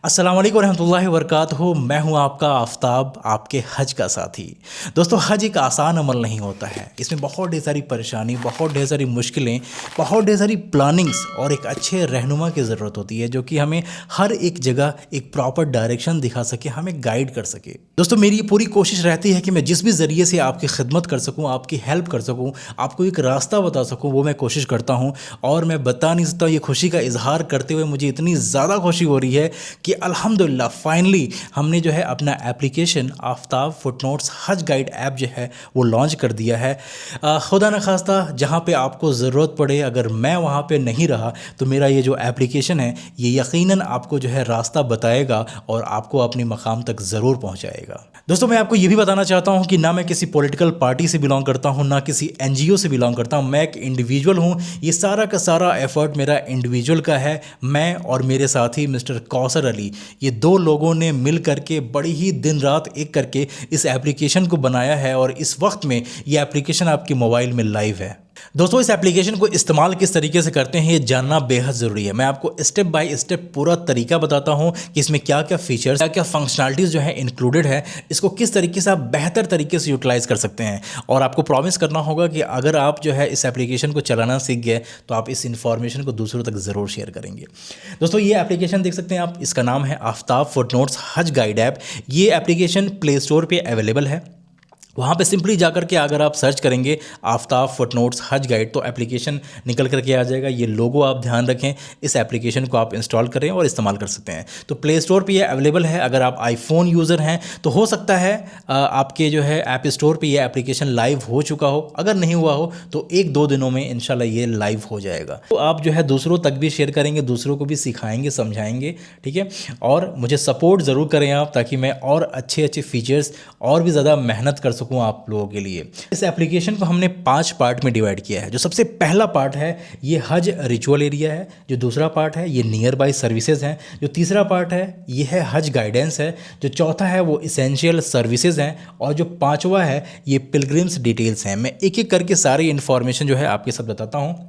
अस्सलाम वालेकुम रहमतुल्लाहि व बरकातहू। मैं हूं आपका आफताब, आपके हज का साथी। दोस्तों, हज एक आसान अमल नहीं होता है। इसमें बहुत ढेर सारी परेशानी, बहुत ढेर सारी मुश्किलें, बहुत ढेर सारी प्लानिंग्स और एक अच्छे रहनुमा की ज़रूरत होती है जो कि हमें हर एक जगह एक प्रॉपर डायरेक्शन दिखा सके, हमें गाइड कर सके। दोस्तों, मेरी पूरी कोशिश रहती है कि मैं जिस भी ज़रिए से आपकी खिदमत कर सकूँ, आपकी हेल्प कर सकूँ, आपको एक रास्ता बता सकूँ, वो मैं कोशिश करता हूँ। और मैं बता नहीं सकता, ये खुशी का इजहार करते हुए मुझे इतनी ज़्यादा खुशी हो रही है कि अल्हम्दुलिल्लाह फाइनली हमने जो है अपना एप्लीकेशन आफताब फुटनोट्स हज गाइड ऐप जो है वो लॉन्च कर दिया है। खुदा न खास्ता जहाँ पे आपको ज़रूरत पड़े, अगर मैं वहाँ पे नहीं रहा तो मेरा ये जो एप्लीकेशन है ये यकीनन आपको जो है रास्ता बताएगा और आपको अपने मकाम तक ज़रूर पहुँचाएगा। दोस्तों, मैं आपको ये भी बताना चाहता हूँ कि ना मैं किसी पॉलिटिकल पार्टी से बिलोंग करता हूँ, ना किसी एनजीओ से बिलोंग करता हूँ। मैं एक इंडिविजुअल हूँ। ये सारा का सारा एफर्ट मेरा इंडिविजुअल का है। मैं और मेरे साथी मिस्टर कौसर अली, ये दो लोगों ने मिल करके बड़ी ही दिन रात एक करके इस एप्लीकेशन को बनाया है और इस वक्त में ये एप्लीकेशन आपके मोबाइल में लाइव है। दोस्तों, इस एप्लीकेशन को इस्तेमाल किस तरीके से करते हैं ये जानना बेहद ज़रूरी है। मैं आपको स्टेप बाय स्टेप पूरा तरीका बताता हूं कि इसमें क्या क्या फीचर्स, क्या क्या फंक्शनलिटीज़ जो है इंक्लूडेड है, इसको किस तरीके से आप बेहतर तरीके से यूटिलाइज़ कर सकते हैं। और आपको प्रॉमिस करना होगा कि अगर आप जो है इस एप्लीकेशन को चलाना सीख गए तो आप इस इन्फॉर्मेशन को दूसरों तक ज़रूर शेयर करेंगे। दोस्तों, ये एप्लीकेशन देख सकते हैं आप, इसका नाम है आफताब फुटनोट्स हज गाइड ऐप। ये एप्लीकेशन प्ले स्टोर पर अवेलेबल है। वहाँ पे सिंपली जाकर के अगर आप सर्च करेंगे आफताब फुटनोट्स हज गाइड तो एप्लीकेशन निकल करके आ जाएगा। ये लोगो आप ध्यान रखें, इस एप्लीकेशन को आप इंस्टॉल करें और इस्तेमाल कर सकते हैं। तो प्ले स्टोर पे ये अवेलेबल है। अगर आप आईफोन यूज़र हैं तो हो सकता है आपके जो है ऐप स्टोर पे ये एप्लीकेशन लाइव हो चुका हो। अगर नहीं हुआ हो तो 1-2 दिनों में इंशाल्लाह ये लाइव हो जाएगा। तो आप जो है दूसरों तक भी शेयर करेंगे, दूसरों को भी सिखाएंगे, समझाएंगे, ठीक है। और मुझे सपोर्ट ज़रूर करें आप, ताकि मैं और अच्छे अच्छे फीचर्स और भी ज़्यादा मेहनत कर सकूँ आप लोगों के लिए। इस एप्लीकेशन को हमने 5 पार्ट में डिवाइड किया है। जो सबसे पहला पार्ट है ये हज रिचुअल एरिया है। जो दूसरा पार्ट है ये नियर बाई सर्विसेज हैं। जो तीसरा पार्ट है ये है हज गाइडेंस है। जो चौथा है वो इसेंशियल सर्विसेज हैं। और जो पांचवा है ये पिलग्रिम्स डिटेल्स हैं। मैं एक एक करके सारी इन्फॉर्मेशन जो है आपके साथ बताता हूँ।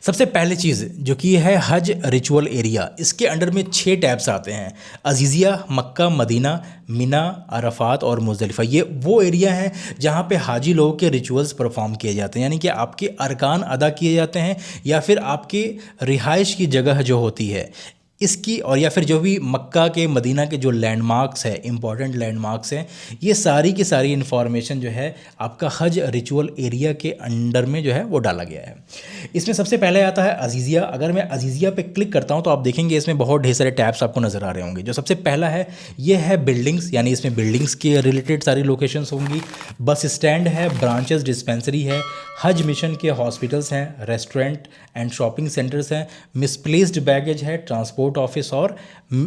सबसे पहली चीज़ जो कि है हज रिचुअल एरिया, इसके अंडर में 6 टैब्स आते हैं। अजीज़िया, मक्का, मदीना, मिना, अरफात और मुज़दलिफ़ा। ये वो एरिया हैं जहाँ पे हाजी लोगों के रिचुअल्स परफॉर्म किए जाते हैं, यानी कि आपके अरकान अदा किए जाते हैं या फिर आपके रिहाइश की जगह जो होती है इसकी, और या फिर जो भी मक्का के मदीना के जो लैंडमार्क्स है, इंपॉर्टेंट लैंडमार्क्स हैं, ये सारी की सारी इन्फॉर्मेशन जो है आपका हज रिचुअल एरिया के अंडर में जो है वो डाला गया है। इसमें सबसे पहले आता है अजीज़िया। अगर मैं अजीज़िया पे क्लिक करता हूँ तो आप देखेंगे इसमें बहुत ढेर सारे टैब्स आपको नज़र आ रहे होंगे। जो सबसे पहला है ये है बिल्डिंग्स, यानी इसमें बिल्डिंग्स के रिलेटेड सारी लोकेशंस होंगी। बस स्टैंड है, ब्रांचेस, डिस्पेंसरी है, हज मिशन के हॉस्पिटल्स हैं, रेस्टोरेंट एंड शॉपिंग सेंटर्स हैं, मिसप्लेस्ड बैगेज है, ट्रांसपोर्ट ऑफिस और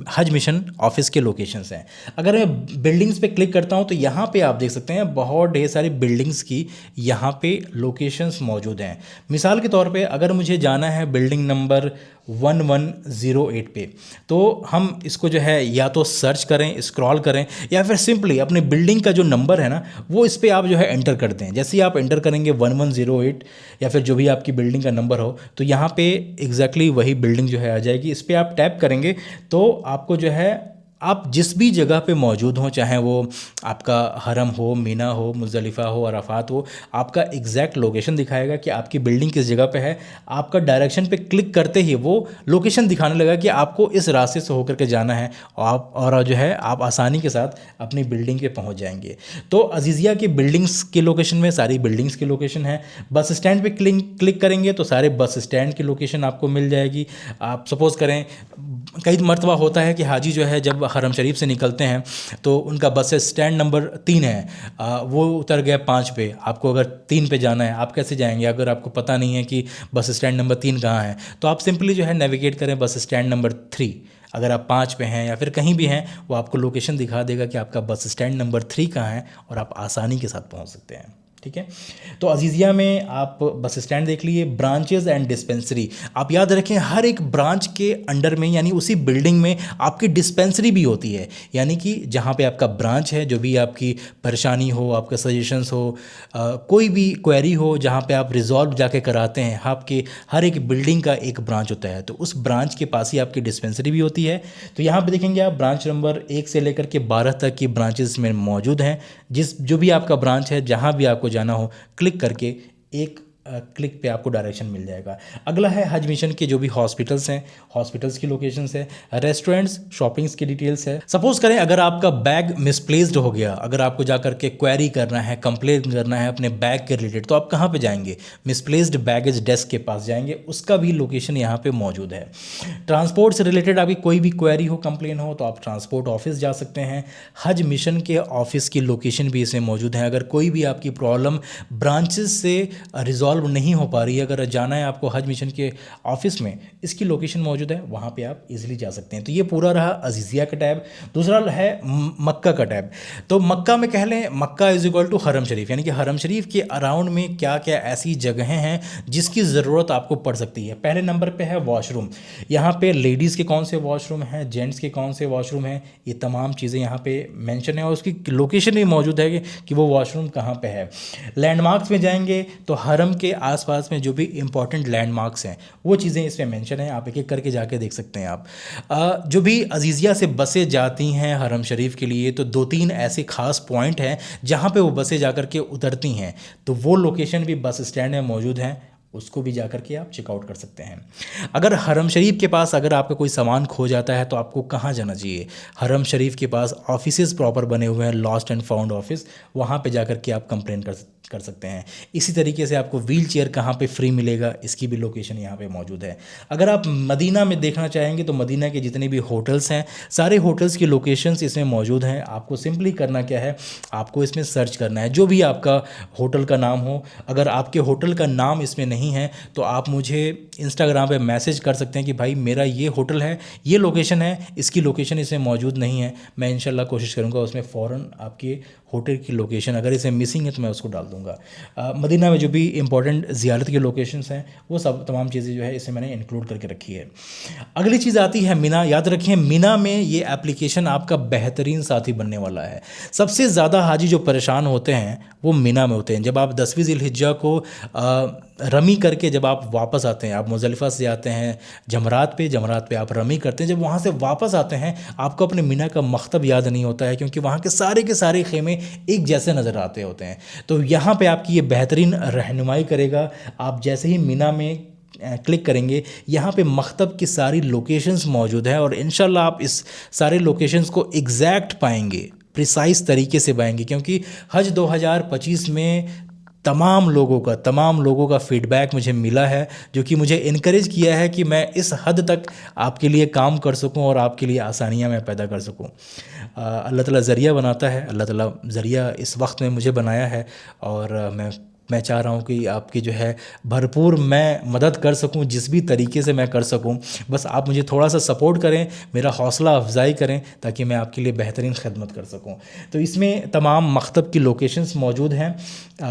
हज मिशन ऑफिस के लोकेशंस हैं। अगर मैं बिल्डिंग्स पे क्लिक करता हूँ तो यहाँ पे आप देख सकते हैं बहुत ढेर सारी बिल्डिंग्स की यहाँ पे लोकेशंस मौजूद हैं। मिसाल के तौर पे अगर मुझे जाना है बिल्डिंग नंबर 1108 पे, तो हम इसको जो है या तो सर्च करें, स्क्रॉल करें, या फिर सिंपली अपने बिल्डिंग का जो नंबर है ना वो इस पर आप जो है एंटर कर दें। जैसे ही आप एंटर करेंगे 1108 या फिर जो भी आपकी बिल्डिंग का नंबर हो, तो यहाँ पे एग्जैक्टली वही बिल्डिंग जो है आ जाएगी। इस पर आप टैप करेंगे तो आपको जो है आप जिस भी जगह पे मौजूद हों, चाहे वो आपका हरम हो, मीना हो, मुज़दलिफ़ा हो, अरफात हो, आपका एग्जैक्ट लोकेशन दिखाएगा कि आपकी बिल्डिंग किस जगह पे है। आपका डायरेक्शन पे क्लिक करते ही वो लोकेशन दिखाने लगा कि आपको इस रास्ते से होकर के जाना है और जो है आप आसानी के साथ अपनी बिल्डिंग पे पहुंच जाएंगे। तो अजीज़िया की बिल्डिंग्स के लोकेशन में सारी बिल्डिंग्स की लोकेशन है। बस स्टैंड पे क्लिक करेंगे तो सारे बस स्टैंड की लोकेशन आपको मिल जाएगी। आप सपोज़ करें, कई मरतबा होता है कि हाजी जो है जब हरम शरीफ से निकलते हैं तो उनका बस स्टैंड नंबर 3 है, वो उतर गया 5 पे। आपको अगर 3 पे जाना है, आप कैसे जाएंगे अगर आपको पता नहीं है कि बस स्टैंड नंबर 3 कहाँ है? तो आप सिंपली जो है नेविगेट करें बस स्टैंड नंबर 3। अगर आप 5 पे हैं या फिर कहीं भी हैं, वो आपको लोकेशन दिखा देगा कि आपका बस स्टैंड नंबर 3 कहाँ है और आप आसानी के साथ पहुँच सकते हैं। ठीक है। तो अजीज़िया में आप बस स्टैंड देख लिए, ब्रांचेस एंड डिस्पेंसरी। आप याद रखें हर एक ब्रांच के अंडर में यानी उसी बिल्डिंग में आपकी डिस्पेंसरी भी होती है, यानी कि जहाँ पे आपका ब्रांच है, जो भी आपकी परेशानी हो, आपका सजेशंस हो, कोई भी क्वेरी हो, जहाँ पे आप रिजॉल्व जाके कराते हैं, आपके हर एक बिल्डिंग का एक ब्रांच होता है, तो उस ब्रांच के पास ही आपकी डिस्पेंसरी भी होती है। तो यहाँ पे देखेंगे आप ब्रांच नंबर 1 से लेकर के 12 तक की ब्रांचेस में मौजूद हैं। जो भी आपका ब्रांच है, जहाँ भी आपको जाना हो, क्लिक करके एक क्लिक पे आपको डायरेक्शन मिल जाएगा। अगला है हज मिशन के जो भी हॉस्पिटल्स हैं, हॉस्पिटल्स की लोकेशंस है, रेस्टोरेंट्स, शॉपिंग्स की डिटेल्स है। सपोज करें अगर आपका बैग मिसप्लेस्ड हो गया, अगर आपको जा करके क्वेरी करना है, कंप्लेन करना है अपने बैग के रिलेटेड, तो आप कहाँ पे जाएंगे? मिसप्लेस्ड बैगेज डेस्क के पास जाएंगे, उसका भी लोकेशन यहाँ पे मौजूद है। ट्रांसपोर्ट से रिलेटेड आपकी कोई भी क्वेरी हो, कंप्लेन हो, तो आप ट्रांसपोर्ट ऑफिस जा सकते हैं। हज मिशन के ऑफिस की लोकेशन भी इसमें मौजूद है। अगर कोई भी आपकी प्रॉब्लम ब्रांचेस से रिजॉल्व नहीं हो पा रही है, अगर जाना है आपको हज मिशन के ऑफिस में, इसकी लोकेशन मौजूद है, वहाँ पे आप इजीली जा सकते हैं। तो ये पूरा रहा अजीज़िया का टैब। दूसरा है मक्का का टैब। तो मक्का में कह लें, मक्का इज इक्वल टू हरम शरीफ, यानी कि हरम शरीफ के अराउंड में क्या क्या ऐसी जगहें हैं जिसकी ज़रूरत आपको पड़ सकती है। पहले नंबर पे है वॉशरूम। यहाँ पे लेडीज़ के कौन से वॉशरूम हैं, जेंट्स के कौन से वॉशरूम हैं, ये तमाम चीज़ें यहाँ पे मेंशन है और उसकी लोकेशन भी मौजूद है कि वो वॉशरूम कहाँ पे है। लैंडमार्क्स में जाएंगे तो हरम के आसपास में जो भी इंपॉर्टेंट लैंडमार्क्स हैं वो चीज़ें इसमें मेंशन है, आप एक एक करके जाके देख सकते हैं। आप जो भी अजीज़िया से बसें जाती हैं हरम शरीफ के लिए, तो 2-3 ऐसे खास पॉइंट हैं जहाँ पे वो बसें जा कर के उतरती हैं, तो वो लोकेशन भी बस स्टैंड में मौजूद हैं, उसको भी जा कर के आप चेकआउट कर सकते हैं। अगर हरम शरीफ के पास अगर आपका कोई सामान खो जाता है तो आपको कहाँ जाना चाहिए? हरम शरीफ के पास ऑफिसेज़ प्रॉपर बने हुए हैं, लॉस्ट एंड फाउंड ऑफिस, वहाँ पे जा कर के आप कंप्लेन कर सकते हैं। इसी तरीके से आपको व्हील चेयर कहाँ पे फ्री मिलेगा, इसकी भी लोकेशन यहाँ पे मौजूद है। अगर आप मदीना में देखना चाहेंगे तो मदीना के जितने भी होटल्स हैं, सारे होटल्स की लोकेशंस इसमें मौजूद हैं। आपको सिंपली करना क्या है, आपको इसमें सर्च करना है जो भी आपका होटल का नाम हो। अगर आपके होटल का नाम इसमें नहीं है तो आप मुझे इंस्टाग्राम पे मैसेज कर सकते हैं कि भाई मेरा ये होटल है, ये लोकेशन है, इसकी लोकेशन इसमें मौजूद नहीं है। मैं इंशाल्लाह कोशिश करूँगा उसमें फ़ौरन आपके होटल की लोकेशन, अगर इसे मिसिंग है तो मैं उसको डाल दूँगा। मदीना में जो भी इंपॉर्टेंट ज़ियारत के लोकेशंस हैं वो सब तमाम चीज़ें जो है इसे मैंने इंक्लूड करके रखी है। अगली चीज़ आती है मीना। याद रखें मीना में ये एप्लीकेशन आपका बेहतरीन साथी बनने वाला है। सबसे ज़्यादा हाजी जो परेशान होते हैं वो मीना में होते हैं। जब आप 10वीं ज़िलहिज्जा को रमी करके जब आप वापस आते हैं, आप मुज़दलिफ़ा से आते हैं जमरात पे आप रमी करते हैं, जब वहाँ से वापस आते हैं आपको अपने मीना का मख्तब याद नहीं होता है, क्योंकि वहाँ के सारे खेमे एक जैसे नज़र आते होते हैं। तो यहाँ पे आपकी ये बेहतरीन रहनुमाई करेगा। आप जैसे ही मीना में क्लिक करेंगे, यहाँ पे मख्तब की सारी लोकेशंस मौजूद है और इंशाल्लाह आप इस सारे लोकेशंस को एग्जैक्ट पाएंगे, प्रिसाइज तरीके से पाएंगे, क्योंकि हज 2025 में तमाम लोगों का फीडबैक मुझे मिला है जो कि मुझे इनकरेज किया है कि मैं इस हद तक आपके लिए काम कर सकूं और आपके लिए आसानियां मैं पैदा कर सकूं। अल्लाह ताला ज़रिया बनाता है, अल्लाह ताला ज़रिया इस वक्त में मुझे बनाया है और मैं चाह रहा हूँ कि आपकी जो है भरपूर मैं मदद कर सकूँ, जिस भी तरीके से मैं कर सकूँ। बस आप मुझे थोड़ा सा सपोर्ट करें, मेरा हौसला अफजाई करें ताकि मैं आपके लिए बेहतरीन खिदमत कर सकूँ। तो इसमें तमाम मकतब की लोकेशंस मौजूद हैं।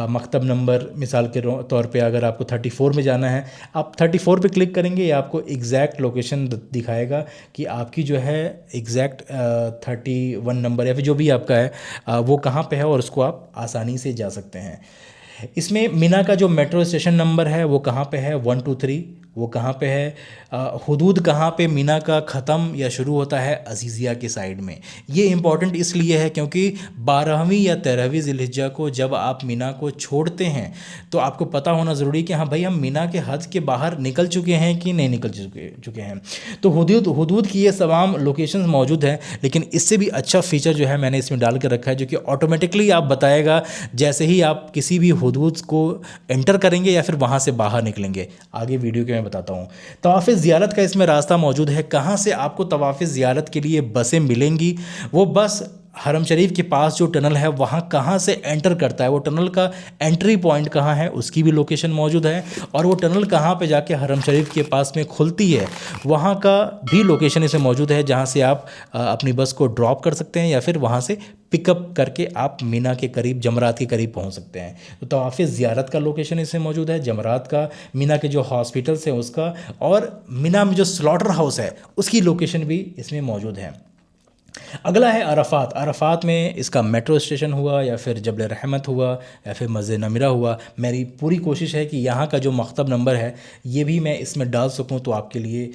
मकतब नंबर मिसाल के तौर पे अगर आपको 34 में जाना है, आप 34 पे क्लिक करेंगे, ये आपको एग्जैक्ट लोकेशन दिखाएगा कि आपकी जो है एग्जैक्ट 31 नंबर या फिर जो भी आपका है वो कहाँ पे है और उसको आप आसानी से जा सकते हैं। इसमें मीना का जो मेट्रो स्टेशन नंबर है वो कहाँ पे है, 1 2 3 वो कहाँ पे है, हुदूद कहाँ पे मीना का ख़त्म या शुरू होता है, अजीज़िया के साइड में। ये इंपॉर्टेंट इसलिए है क्योंकि 12वीं या 13वीं ज़िलहिज्जा को जब आप मीना को छोड़ते हैं तो आपको पता होना ज़रूरी है कि हाँ भाई हम मीना के हद के बाहर निकल चुके हैं कि नहीं निकल चुके हैं। तो हुदूद की ये तमाम लोकेशंस मौजूद हैं, लेकिन इससे भी अच्छा फ़ीचर जो है मैंने इसमें डाल कर रखा है जो कि ऑटोमेटिकली आप बताएगा जैसे ही आप किसी भी हुदूद को एंटर करेंगे या फिर वहाँ से बाहर निकलेंगे। आगे वीडियो के मैं बताता हूँ। तवाफ़ ज़ियारत का इसमें रास्ता मौजूद है, कहाँ से आपको तवाफ़ ज़ियारत के लिए बसें मिलेंगी। वो बस हरम शरीफ के पास जो टनल है वहाँ कहाँ से एंटर करता है, वो टनल का एंट्री पॉइंट कहाँ है उसकी भी लोकेशन मौजूद है, और वो टनल कहाँ पे जाके हरम शरीफ के पास में खुलती है वहाँ का भी लोकेशन इसमें मौजूद है, जहाँ से आप अपनी बस को ड्रॉप कर सकते हैं या फिर वहाँ से पिकअप करके आप मीना के करीब, जमरात के करीब पहुंच सकते हैं। तो तवाफ़ ज़ियारत का लोकेशन इसमें मौजूद है, जमरात का, मीना के जो हॉस्पिटल्स हैं उसका, और मीना में जो स्लॉटर हाउस है उसकी लोकेशन भी इसमें मौजूद है। अगला है अरफात। अरफात में इसका मेट्रो स्टेशन हुआ या फिर जबल रहमत हुआ या फिर मस्जिद नमीरा हुआ। मेरी पूरी कोशिश है कि यहाँ का जो मकतब नंबर है ये भी मैं इसमें डाल सकूँ, तो आपके लिए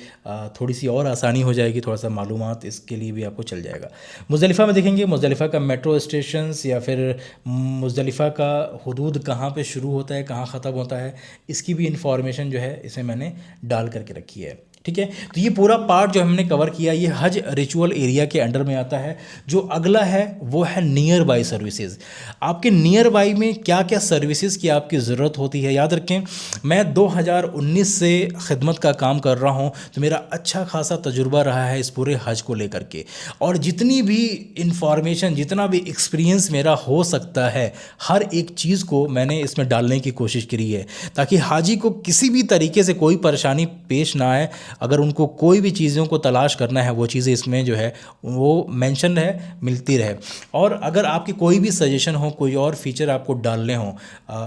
थोड़ी सी और आसानी हो जाएगी, थोड़ा सा मालूमात इसके लिए भी आपको चल जाएगा। मुज़दलिफ़ा में देखेंगे, मुज़दलिफ़ा का मेट्रो स्टेशन या फिर मुज़दलिफ़ा का हुदूद कहाँ पे शुरू होता है, कहाँ ख़त्म होता है, इसकी भी इंफॉर्मेशन जो है इसे मैंने डाल करके रखी है। ठीक है, तो ये पूरा पार्ट जो हमने कवर किया ये हज रिचुअल एरिया के अंडर में आता है। जो अगला है वो है नियर बाई सर्विसेज। आपके नियर बाई में क्या क्या सर्विसेज की आपकी ज़रूरत होती है। याद रखें, मैं 2019 से खिदमत का काम कर रहा हूँ, तो मेरा अच्छा खासा तजुर्बा रहा है इस पूरे हज को लेकर के, और जितनी भी इंफॉर्मेशन, जितना भी एक्सपीरियंस मेरा हो सकता है, हर एक चीज़ को मैंने इसमें डालने की कोशिश करी है, ताकि हाजी को किसी भी तरीके से कोई परेशानी पेश ना आए। अगर उनको कोई भी चीज़ों को तलाश करना है, वो चीज़ें इसमें जो है वो मेंशन है, मिलती रहे। और अगर आपकी कोई भी सजेशन हो, कोई और फीचर आपको डालने हो,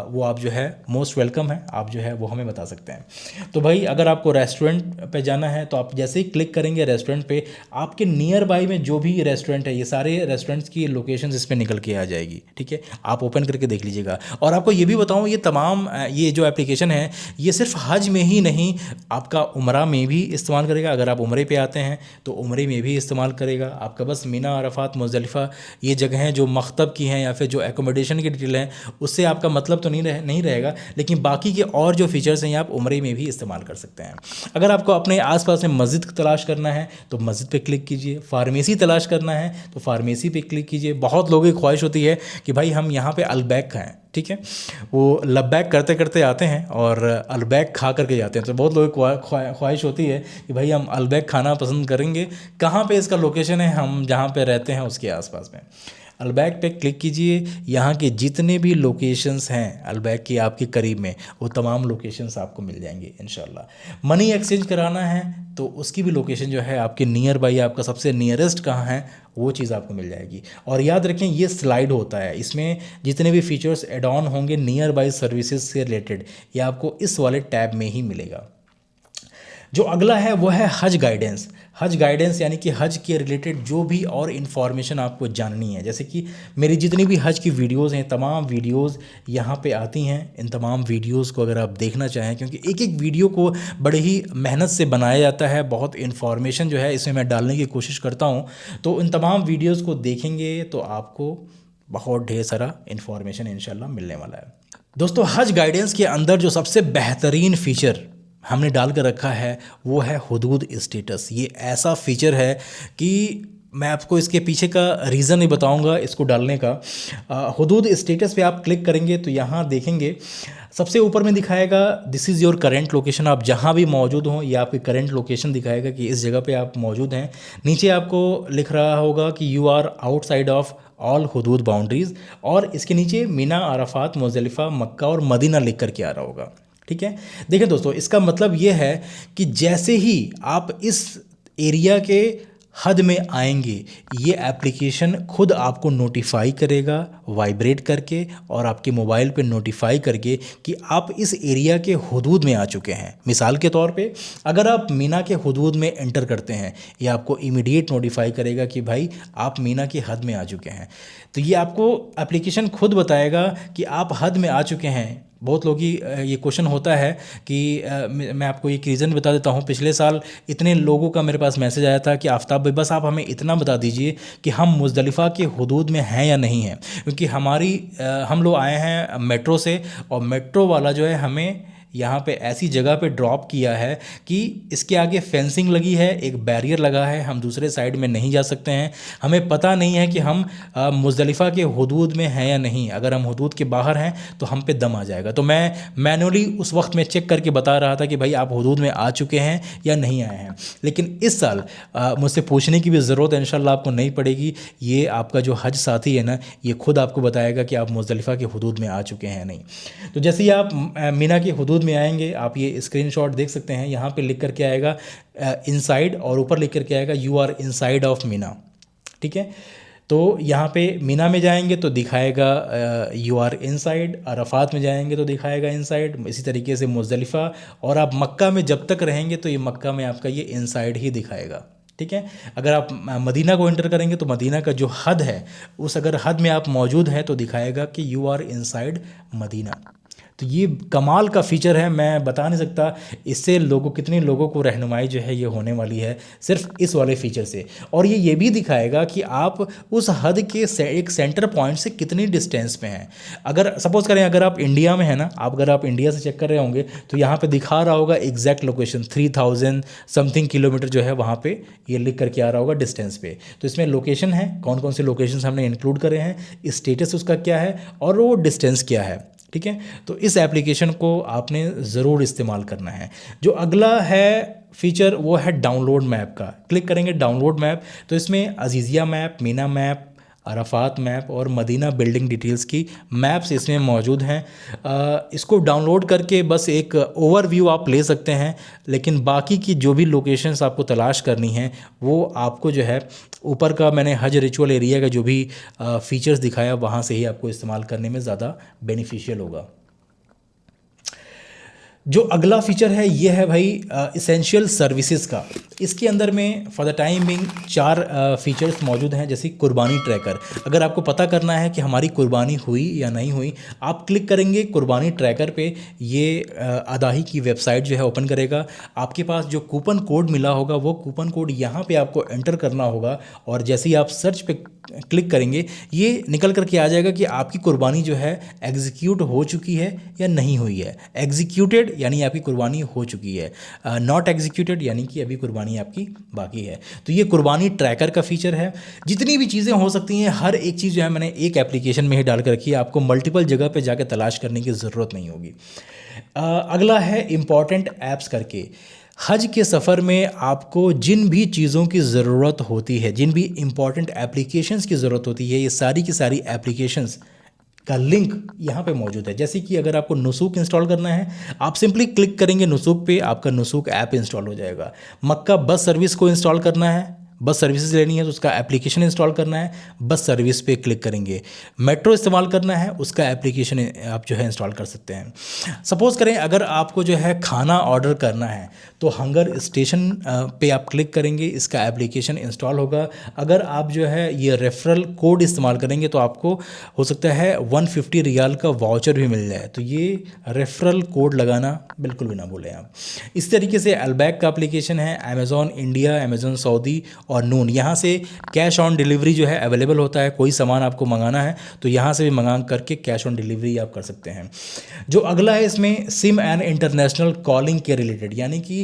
वो आप जो है मोस्ट वेलकम है, आप जो है वो हमें बता सकते हैं। तो भाई, अगर आपको रेस्टोरेंट पे जाना है तो आप जैसे ही क्लिक करेंगे रेस्टोरेंट पे, आपके नियर बाई में जो भी रेस्टोरेंट है, ये सारे रेस्टोरेंट्स की लोकेशंस इस पर निकल के आ जाएगी। ठीक है, आप ओपन करके देख लीजिएगा। और आपको ये भी बताऊँ, ये तमाम ये जो एप्लीकेशन है ये सिर्फ हज में ही नहीं, आपका उम्रा में भी इस्तेमाल करेगा। अगर आप उम्रे पे आते हैं तो उम्रे में भी इस्तेमाल करेगा आपका। बस मीना, अरफात, मुज़दलिफ़ा ये जगहें जो मकतब की हैं या फिर जो एकोमोडेशन की डिटेल हैं, उससे आपका मतलब तो नहीं रहेगा, लेकिन बाकी के और जो फीचर्स हैं ये आप उम्रे में भी इस्तेमाल कर सकते हैं। अगर आपको अपने आसपास में मस्जिद तलाश करना है तो मस्जिद पे क्लिक कीजिए, फार्मेसी तलाश करना है तो फार्मेसी पे क्लिक ख्वाहिश बहुत लोगों की ख्वाहिश होती है कि भाई हम यहाँ पे अलबैक खाएं। ठीक है, वो लब्बैक करते करते आते हैं और अलबैक खा करके जाते हैं। तो बहुत लोगों की ख्वाहिश होती है कि भाई हम अलबैक खाना पसंद करेंगे, कहाँ पे इसका लोकेशन है, हम जहाँ पे रहते हैं उसके आसपास में। अलबैक पे क्लिक कीजिए, यहाँ के जितने भी लोकेशंस हैं अलबैक की आपके करीब में, वो तमाम लोकेशंस आपको मिल जाएंगे इंशाल्लाह। मनी एक्सचेंज कराना है तो उसकी भी लोकेशन जो है आपके नियर बाई, आपका सबसे नियरेस्ट कहाँ है, वो चीज़ आपको मिल जाएगी। और याद रखें, ये स्लाइड होता है, इसमें जितने भी फीचर्स एड ऑन होंगे नियर बाई सर्विसेज से रिलेटेड, ये आपको इस वाले टैब में ही मिलेगा। जो अगला है वो है हज गाइडेंस। हज गाइडेंस यानी कि हज के रिलेटेड जो भी और इन्फॉर्मेशन आपको जाननी है, जैसे कि मेरी जितनी भी हज की वीडियोस हैं, तमाम वीडियोस यहाँ पे आती हैं। इन तमाम वीडियोस को अगर आप देखना चाहें, क्योंकि एक एक वीडियो को बड़े ही मेहनत से बनाया जाता है, बहुत इन्फॉर्मेशन जो है इसमें मैं डालने की कोशिश करता हूँ, तो इन तमाम वीडियोज़ को देखेंगे तो आपको बहुत ढेर सारा इन्फॉर्मेशन इंशाल्लाह मिलने वाला है। दोस्तों, हज गाइडेंस के अंदर जो सबसे बेहतरीन फ़ीचर हमने डाल कर रखा है वो है हुदूद स्टेटस। ये ऐसा फीचर है कि मैं आपको इसके पीछे का रीज़न ही बताऊंगा इसको डालने का। हुदूद स्टेटस पे आप क्लिक करेंगे तो यहाँ देखेंगे सबसे ऊपर में दिखाएगा this is your current location. आप जहाँ भी मौजूद हों ये आपकी करेंट लोकेशन दिखाएगा कि इस जगह पे आप मौजूद हैं। नीचे आपको लिख रहा होगा कि you are outside of all हुदूद बाउंड्रीज़, और इसके नीचे मीना, अरफात, मुज़दलिफ़ा, मक्का और मदीना लिख कर के आ रहा होगा। ठीक है, देखिए दोस्तों, इसका मतलब ये है कि जैसे ही आप इस एरिया के हद में आएंगे, ये एप्लीकेशन खुद आपको नोटिफाई करेगा वाइब्रेट करके, और आपके मोबाइल पे नोटिफाई करके कि आप इस एरिया के हुदूद में आ चुके हैं। मिसाल के तौर पे अगर आप मीना के हुदूद में एंटर करते हैं, ये आपको इमीडिएट नोटिफाई करेगा कि भाई आप मीना के हद में आ चुके हैं। तो ये आपको एप्लीकेशन खुद बताएगा कि आप हद में आ चुके हैं। बहुत लोगों की ये क्वेश्चन होता है कि मैं आपको एक रीज़न बता देता हूँ। पिछले साल इतने लोगों का मेरे पास मैसेज आया था कि आफ्ताब भाई बस आप हमें इतना बता दीजिए कि हम मुज़दलिफ़ा के हुदूद में हैं या नहीं हैं, क्योंकि हम लोग आए हैं मेट्रो से, और मेट्रो वाला जो है हमें यहाँ पे ऐसी जगह पे ड्रॉप किया है कि इसके आगे फेंसिंग लगी है, एक बैरियर लगा है, हम दूसरे साइड में नहीं जा सकते हैं। हमें पता नहीं है कि हम मुज़दलिफ़ा के हुदूद में हैं या नहीं। अगर हम हुदूद के बाहर हैं तो हम पे दम आ जाएगा। तो मैं मैनुअली उस वक्त में चेक करके बता रहा था कि भाई आप हुदूद में आ चुके हैं या नहीं आए हैं। लेकिन इस साल मुझसे पूछने की भी ज़रूरत इंशाल्लाह आपको नहीं पड़ेगी। ये आपका जो हज साथी है ना, ये खुद आपको बताएगा कि आप मुज़दलिफ़ा के हुदूद में आ चुके हैं या नहीं। तो जैसे ही आप मीना के हुदूद में आएंगे, आप ये स्क्रीनशॉट देख सकते हैं, यहाँ पे लिख कर के आएगा इनसाइड, और ऊपर लिख कर के आएगा you are inside of Meena. ठीक है, तो यहाँ पे मीना में जाएंगे तो दिखाएगा यू आर इनसाइड, अरफात में जाएंगे तो दिखाएगा इनसाइड, इसी तरीके से मुज़दलिफ़ा, और आप मक्का में जब तक रहेंगे तो ये मक्का में आपका ये इनसाइड ही दिखाएगा। ठीक है। अगर आप मदीना को एंटर करेंगे तो मदीना का जो हद है उस अगर हद में आप मौजूद हैं तो दिखाएगा कि यू आर इनसाइड मदीना। तो ये कमाल का फ़ीचर है, मैं बता नहीं सकता इससे कितने लोगों को रहनुमाई जो है ये होने वाली है सिर्फ इस वाले फ़ीचर से। और ये भी दिखाएगा कि आप उस हद के एक सेंटर पॉइंट से कितनी डिस्टेंस पे हैं। अगर सपोज़ करें अगर आप इंडिया में हैं ना, अगर आप इंडिया से चेक कर रहे होंगे तो यहाँ पे दिखा रहा होगा एग्जैक्ट लोकेशन 3000 समथिंग किलोमीटर जो है वहाँ पे ये लिख करके आ रहा होगा डिस्टेंस पे। तो इसमें लोकेशन है, कौन कौन से लोकेशन हमने इंक्लूड करे हैं, स्टेटस उसका क्या है और वो डिस्टेंस क्या है। ठीक है। तो इस एप्लीकेशन को आपने ज़रूर इस्तेमाल करना है। जो अगला है फीचर वो है डाउनलोड मैप का। क्लिक करेंगे डाउनलोड मैप तो इसमें Aziziyah map, Mina map, Arafat map और मदीना बिल्डिंग डिटेल्स की मैप्स इसमें मौजूद हैं। इसको डाउनलोड करके बस एक ओवरव्यू आप ले सकते हैं, लेकिन बाकी की जो भी लोकेशंस आपको तलाश करनी है वो आपको जो है ऊपर का मैंने हज रिचुअल एरिया का जो भी फीचर्स दिखाया वहाँ से ही आपको इस्तेमाल करने में ज़्यादा बेनिफिशियल होगा। जो अगला फीचर है ये है भाई इसेंशियल सर्विसेज का। इसके अंदर में for the time being 4 features मौजूद हैं, जैसे कुर्बानी ट्रैकर। अगर आपको पता करना है कि हमारी कुर्बानी हुई या नहीं हुई, आप क्लिक करेंगे कुर्बानी ट्रैकर पे, ये अदाही की वेबसाइट जो है ओपन करेगा। आपके पास जो कूपन कोड मिला होगा वो कूपन कोड यहाँ पे आपको एंटर करना होगा, और जैसे ही आप सर्च पे क्लिक करेंगे ये निकल करके आ जाएगा कि आपकी कुर्बानी जो है एग्जीक्यूट हो चुकी है या नहीं हुई है। एग्जीक्यूटेड यानी आपकी कुर्बानी हो चुकी है, नॉट एग्जीक्यूटेड यानी कि अभी कुर्बानी आपकी बाकी है। तो ये कुर्बानी ट्रैकर का फीचर है। जितनी भी चीज़ें हो सकती हैं हर एक चीज़ जो है मैंने एक एप्लीकेशन में ही डाल कर रखी है, आपको मल्टीपल जगह पे जाकर तलाश करने की ज़रूरत नहीं होगी। अगला है इम्पॉर्टेंट ऐप्स करके। हज के सफ़र में आपको जिन भी चीज़ों की ज़रूरत होती है, जिन भी इम्पॉर्टेंट एप्लीकेशंस की ज़रूरत होती है, ये सारी की सारी एप्लीकेशंस का लिंक यहाँ पे मौजूद है। जैसे कि अगर आपको नुसूक इंस्टॉल करना है, आप सिंपली क्लिक करेंगे नुसूक पे, आपका नुसूक ऐप इंस्टॉल हो जाएगा। मक्का बस सर्विस को इंस्टॉल करना है, बस सर्विसेज लेनी है तो उसका एप्लीकेशन इंस्टॉल करना है, बस सर्विस पे क्लिक करेंगे। मेट्रो इस्तेमाल करना है, उसका एप्लीकेशन आप जो है इंस्टॉल कर सकते हैं। सपोज़ करें अगर आपको जो है खाना ऑर्डर करना है तो हंगर स्टेशन पे आप क्लिक करेंगे, इसका एप्लीकेशन इंस्टॉल होगा। अगर आप जो है ये रेफरल कोड इस्तेमाल करेंगे तो आपको हो सकता है 150 रियाल का वाउचर भी मिल जाए, तो ये रेफरल कोड लगाना बिल्कुल भी ना भूलें आप। इस तरीके से अलबैक का एप्लीकेशन है, अमेज़ॉन इंडिया, अमेज़ॉन सऊदी और नून, यहाँ से कैश ऑन डिलीवरी जो है अवेलेबल होता है। कोई सामान आपको मंगाना है तो यहाँ से भी मंगा करके कैश ऑन डिलीवरी आप कर सकते हैं। जो अगला है इसमें सिम एंड इंटरनेशनल कॉलिंग के रिलेटेड, यानी कि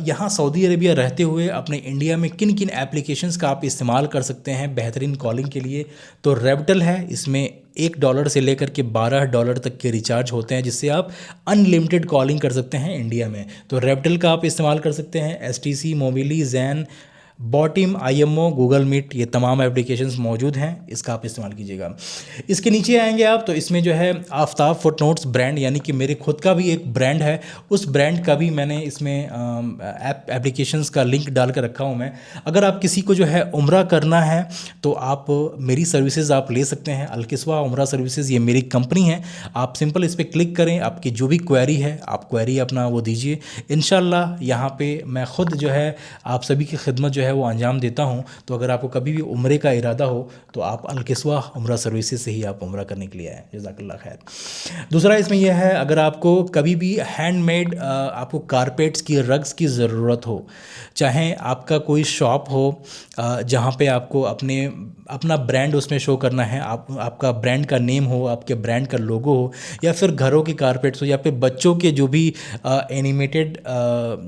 यहाँ सऊदी अरेबिया रहते हुए अपने इंडिया में किन किन एप्लीकेशंस का आप इस्तेमाल कर सकते हैं बेहतरीन कॉलिंग के लिए। तो रेबटल है, इसमें $1 से लेकर के $12 तक के रिचार्ज होते हैं, जिससे आप अनलिमिटेड कॉलिंग कर सकते हैं इंडिया में। तो रेबटल का आप इस्तेमाल कर सकते हैं। STC, Mobily, Zain, Botim, IMO, Google Meet, ये तमाम एप्लीकेशंस मौजूद हैं, इसका आप इस्तेमाल कीजिएगा। इसके नीचे आएंगे आप तो इसमें जो है आफ्ताब फुटनोट्स ब्रांड, यानी कि मेरे खुद का भी एक ब्रांड है, उस ब्रांड का भी मैंने इसमें एप्लीकेशंस का लिंक डाल कर रखा हूँ मैं। अगर आप किसी को जो है उम्रा करना है तो आप मेरी सर्विसेज आप ले सकते हैं। अलकिस्वा उम्रा सर्विसेज ये मेरी कंपनी है। आप सिंपल इस पर क्लिक करें, आपकी जो भी क्वेरी है आप क्वेरी अपना वो दीजिए। इंशाल्लाह यहाँ पे मैं ख़ुद जो है आप सभी की खिदमत जो है वो अंजाम देता हूँ। तो अगर आपको कभी भी उम्रे का इरादा हो तो आप अलकिस्वा उम्रा सर्विसेज से ही आप उम्रा करने के लिए आए। जज़ाकल्लाह खैर। दूसरा इसमें यह है, अगर आपको कभी भी हैंडमेड आपको कारपेट्स की, रग्स की ज़रूरत हो, चाहे आपका कोई शॉप हो जहाँ पे आपको अपना ब्रांड उसमें शो करना है, आपका ब्रांड का नेम हो, आपके ब्रांड का लोगो हो, या फिर घरों के कारपेट्स हो, या फिर बच्चों के जो भी एनिमेटेड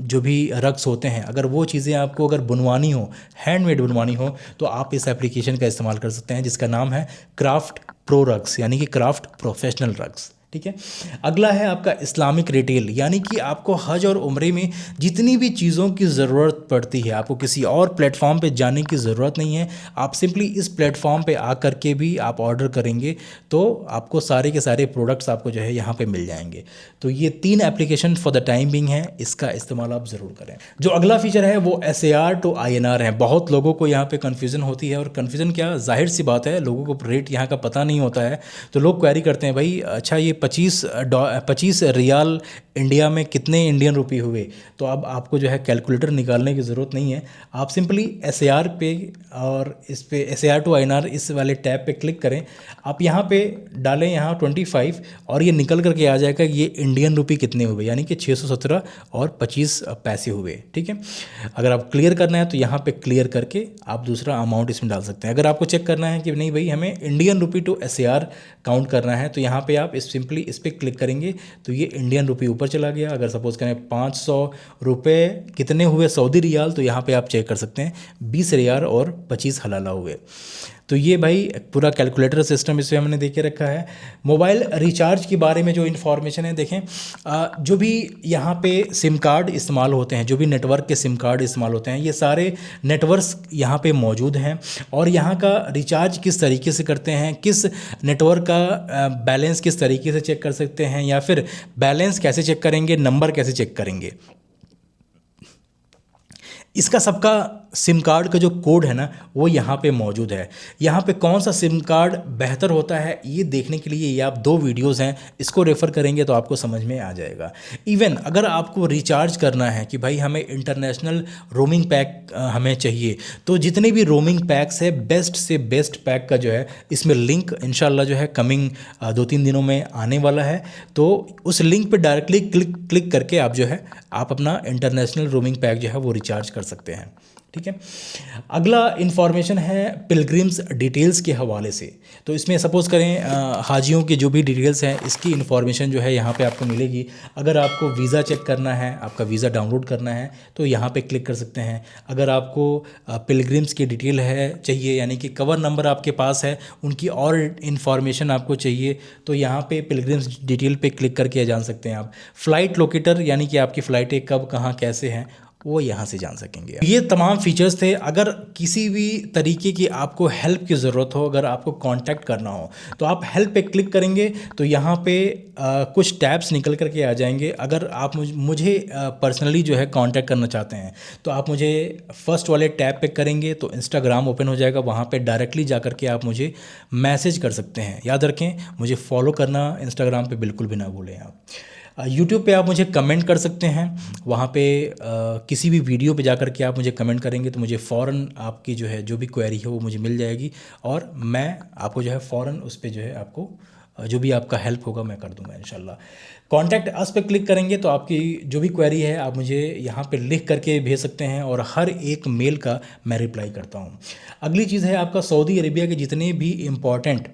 जो भी रग्स होते हैं, अगर वो चीज़ें आपको अगर बुनवानी हो, हैंडमेड बुनवानी हो, तो आप इस एप्लीकेशन का इस्तेमाल कर सकते हैं जिसका नाम है क्राफ्ट प्रो रग्स, यानी कि क्राफ्ट प्रोफेशनल रग्स। ठीक है। अगला है आपका इस्लामिक रिटेल, यानी कि आपको हज और उम्रे में जितनी भी चीज़ों की ज़रूरत पड़ती है, आपको किसी और प्लेटफॉर्म पे जाने की ज़रूरत नहीं है। आप सिंपली इस प्लेटफॉर्म पे आ कर के भी आप ऑर्डर करेंगे तो आपको सारे के सारे प्रोडक्ट्स आपको जो है यहाँ पे मिल जाएंगे। तो ये 3 application for the time being है, इसका इस्तेमाल आप ज़रूर करें। जो अगला फीचर है वो SAR to INR है। बहुत लोगों को यहाँ पे कन्फ्यूज़न होती है, और कन्फ्यूज़न क्या, जाहिर सी बात है, लोगों को रेट यहाँ का पता नहीं होता है, तो लोग क्वेरी करते हैं भाई अच्छा ये 25 रियाल इंडिया में कितने इंडियन रुपये हुए। तो अब आपको जो है कैलकुलेटर निकालने की ज़रूरत नहीं है, आप सिंपली SAR पे और इस पे SAR to INR इस वाले टैब पे क्लिक करें, आप यहाँ पे डालें यहाँ 25 और ये निकल करके आ जाएगा ये इंडियन रुपये कितने हुए, यानी कि 617 और 25 पैसे हुए। ठीक है, अगर आप क्लियर करना है तो यहाँ पे क्लियर करके आप दूसरा अमाउंट इसमें डाल सकते हैं। अगर आपको चेक करना है कि नहीं भाई हमें इंडियन रुपये टू SAR काउंट करना है, तो यहाँ पे आप सिंपली इस पर क्लिक करेंगे तो ये इंडियन रुपये ऊपर चला गया। अगर सपोज करें 500 रुपये कितने हुए सऊदी रियाल, तो यहाँ पे आप चेक कर सकते हैं 20 रियाल और 25 हलाला हुए। तो ये भाई पूरा कैलकुलेटर सिस्टम इसमें हमने देखे रखा है। मोबाइल रिचार्ज के बारे में जो इन्फॉर्मेशन है देखें, जो भी यहाँ पे सिम कार्ड इस्तेमाल होते हैं, जो भी नेटवर्क के सिम कार्ड इस्तेमाल होते हैं, ये सारे नेटवर्क्स यहाँ पे मौजूद हैं, और यहाँ का रिचार्ज किस तरीके से करते हैं, किस नेटवर्क का बैलेंस किस तरीके से चेक कर सकते हैं, या फिर बैलेंस कैसे चेक करेंगे, नंबर कैसे चेक करेंगे, इसका सबका सिम कार्ड का जो कोड है ना वो यहाँ पे मौजूद है। यहाँ पे कौन सा सिम कार्ड बेहतर होता है ये देखने के लिए ये आप 2 वीडियोस हैं, इसको रेफ़र करेंगे तो आपको समझ में आ जाएगा। इवन अगर आपको रिचार्ज करना है कि भाई हमें इंटरनेशनल रोमिंग पैक हमें चाहिए, तो जितने भी रोमिंग पैक्स है बेस्ट से बेस्ट पैक का जो है इसमें लिंक इंशाल्लाह जो है कमिंग 2-3 दिनों में आने वाला है। तो उस लिंक पर डायरेक्टली क्लिक करके आप जो है आप अपना इंटरनेशनल रोमिंग पैक जो है वो रिचार्ज कर सकते हैं। ठीक है, अगला इन्फॉर्मेशन है पिलग्रिम्स डिटेल्स के हवाले से। तो इसमें सपोज़ करें हाजियों की जो भी डिटेल्स हैं इसकी इन्फॉर्मेशन जो है यहाँ पे आपको मिलेगी। अगर आपको वीज़ा चेक करना है, आपका वीज़ा डाउनलोड करना है तो यहाँ पे क्लिक कर सकते हैं। अगर आपको पिलग्रिम्स की डिटेल है चाहिए, यानी कि कवर नंबर आपके पास है, उनकी और इन्फॉर्मेशन आपको चाहिए, तो यहाँ पे पिलग्रिम्स डिटेल पे क्लिक करके जान सकते हैं आप। फ़्लाइट लोकेटर, यानी कि आपकी फ़्लाइटें कब कहाँ कैसे हैं वो यहाँ से जान सकेंगे। ये तमाम फीचर्स थे। अगर किसी भी तरीके की आपको हेल्प की ज़रूरत हो, अगर आपको कांटेक्ट करना हो, तो आप हेल्प पे क्लिक करेंगे तो यहाँ पे कुछ टैब्स निकल करके आ जाएंगे। अगर आप मुझे पर्सनली जो है कांटेक्ट करना चाहते हैं तो आप मुझे फर्स्ट वाले टैब पे करेंगे तो इंस्टाग्राम ओपन हो जाएगा, वहाँ पे डायरेक्टली जा करके आप मुझे मैसेज कर सकते हैं। याद रखें, मुझे फॉलो करना इंस्टाग्राम पे बिल्कुल भी ना भूलें। आप यूट्यूब पे आप मुझे कमेंट कर सकते हैं, वहाँ पे किसी भी वीडियो पे जाकर के आप मुझे कमेंट करेंगे तो मुझे फ़ौरन आपकी जो है जो भी क्वेरी है वो मुझे मिल जाएगी, और मैं आपको जो है फ़ौरन उस पे जो है आपको जो भी आपका हेल्प होगा मैं कर दूंगा इंशाल्लाह। कॉन्टैक्ट अस पे क्लिक करेंगे तो आपकी जो भी क्वेरी है आप मुझे यहाँ पे लिख करके भेज सकते हैं, और हर एक मेल का मैं रिप्लाई करता हूँ। अगली चीज़ है आपका सऊदी अरेबिया के जितने भी इम्पॉर्टेंट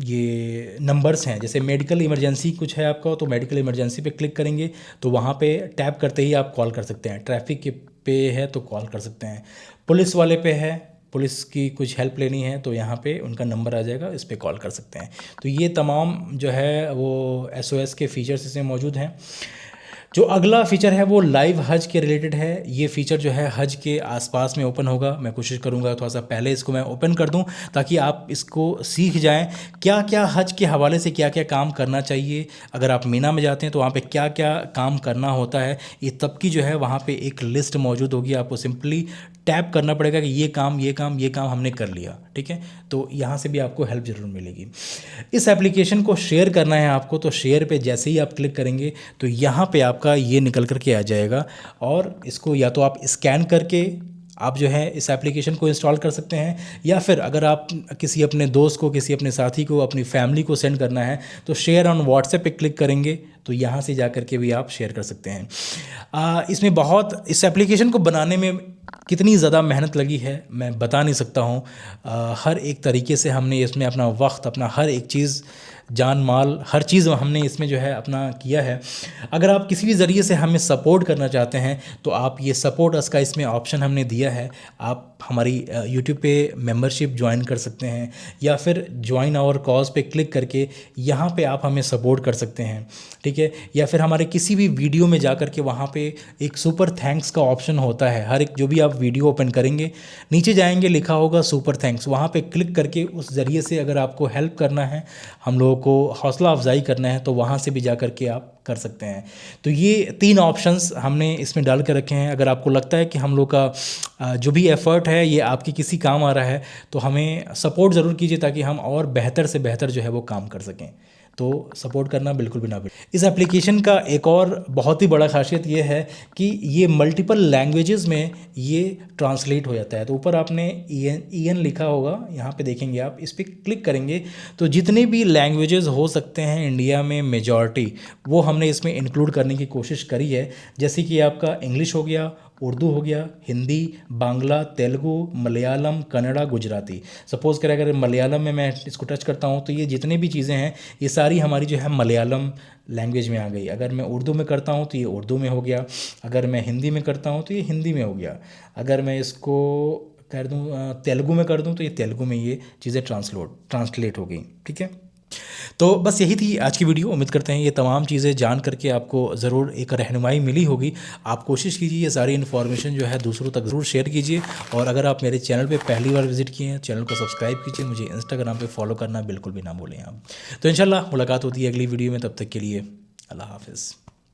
ये नंबर्स हैं, जैसे मेडिकल इमरजेंसी कुछ है आपका, तो मेडिकल इमरजेंसी पे क्लिक करेंगे तो वहाँ पे टैप करते ही आप कॉल कर सकते हैं। ट्रैफिक के पे है तो कॉल कर सकते हैं। पुलिस वाले पे है, पुलिस की कुछ हेल्प लेनी है तो यहाँ पे उनका नंबर आ जाएगा, इस पर कॉल कर सकते हैं। तो ये तमाम जो है वो SOS के फ़ीचर्स इसमें मौजूद हैं। जो अगला फ़ीचर है वो लाइव हज के रिलेटेड है। ये फ़ीचर जो है हज के आसपास में ओपन होगा। मैं कोशिश करूँगा थोड़ा सा पहले इसको मैं ओपन कर दूँ ताकि आप इसको सीख जाएं क्या क्या हज के हवाले से क्या क्या काम करना चाहिए। अगर आप मीना में जाते हैं तो वहाँ पे क्या क्या काम करना होता है, ये तब की जो है वहाँ पे एक लिस्ट मौजूद होगी। आपको सिंपली टैप करना पड़ेगा कि ये काम हमने कर लिया, ठीक है। तो यहाँ से भी आपको हेल्प ज़रूर मिलेगी। इस एप्लीकेशन को शेयर करना है आपको, तो शेयर पे जैसे ही आप क्लिक करेंगे तो यहाँ पे आपका ये निकल करके आ जाएगा, और इसको या तो आप स्कैन करके आप जो है इस एप्लीकेशन को इंस्टॉल कर सकते हैं, या फिर अगर आप किसी अपने दोस्त को, किसी अपने साथी को, अपनी फैमिली को सेंड करना है तो शेयर ऑन व्हाट्सएप पे क्लिक करेंगे तो यहाँ से जा कर के भी आप शेयर कर सकते हैं। इसमें बहुत इस एप्लीकेशन को बनाने में कितनी ज़्यादा मेहनत लगी है मैं बता नहीं सकता हूँ। हर एक तरीके से हमने इसमें अपना वक्त, अपना हर एक चीज़ जान माल हर चीज़ हमने इसमें जो है अपना किया है। अगर आप किसी भी ज़रिए से हमें सपोर्ट करना चाहते हैं तो आप ये सपोर्ट अस का इसमें ऑप्शन हमने दिया है। आप हमारी यूट्यूब पे मेंबरशिप ज्वाइन कर सकते हैं या फिर ज्वाइन आवर कॉज पे क्लिक करके यहाँ पे आप हमें सपोर्ट कर सकते हैं, ठीक है। या फिर हमारे किसी भी वीडियो में जा कर के वहाँ पे एक सुपर थैंक्स का ऑप्शन होता है। हर एक जो भी आप वीडियो ओपन करेंगे नीचे जाएंगे लिखा होगा सुपर थैंक्स, वहाँ पे क्लिक करके उस ज़रिए से अगर आपको हेल्प करना है, हम लोगों को हौसला अफजाई करना है, तो वहाँ से भी जा कर के आप कर सकते हैं। तो ये 3 ऑप्शंस हमने इसमें डाल कर रखे हैं। अगर आपको लगता है कि हम लोग का जो भी एफ़र्ट है ये आपके किसी काम आ रहा है तो हमें सपोर्ट ज़रूर कीजिए ताकि हम और बेहतर से बेहतर जो है वो काम कर सकें। तो सपोर्ट करना बिल्कुल भी ना भूलें। इस एप्लीकेशन का एक और बहुत ही बड़ा खासियत ये है कि ये मल्टीपल लैंग्वेजेस में ये ट्रांसलेट हो जाता है। तो ऊपर आपने EN लिखा होगा, यहाँ पे देखेंगे आप, इस पर क्लिक करेंगे तो जितने भी लैंग्वेजेस हो सकते हैं इंडिया में मेजॉरिटी वो हमने इसमें इंक्लूड करने की कोशिश करी है। जैसे कि आपका इंग्लिश हो गया, उर्दू हो गया, हिंदी, बांग्ला, तेलुगु, मलयालम, कन्नड़ा, गुजराती। सपोज़ करें अगर मलयालम में मैं इसको टच करता हूँ तो ये जितने भी चीज़ें हैं ये सारी हमारी जो है मलयालम लैंग्वेज में आ गई। अगर मैं उर्दू में करता हूँ तो ये उर्दू में हो गया, अगर मैं हिंदी में करता हूँ तो ये हिंदी में हो गया, अगर मैं इसको कर दूँ तेलुगु में कर दूँ तो ये तेलुगु में ये चीज़ें ट्रांसलेट हो गई, ठीक है। तो बस यही थी आज की वीडियो। उम्मीद करते हैं ये तमाम चीज़ें जान करके आपको ज़रूर एक रहनुमाई मिली होगी। आप कोशिश कीजिए ये सारी इन्फॉर्मेशन जो है दूसरों तक ज़रूर शेयर कीजिए। और अगर आप मेरे चैनल पे पहली बार विजिट किए हैं, चैनल को सब्सक्राइब कीजिए। मुझे इंस्टाग्राम पे फॉलो करना बिल्कुल भी ना भूलें आप। तो इंशाल्लाह मुलाकात होती है अगली वीडियो में, तब तक के लिए अल्लाह हाफ़िज़।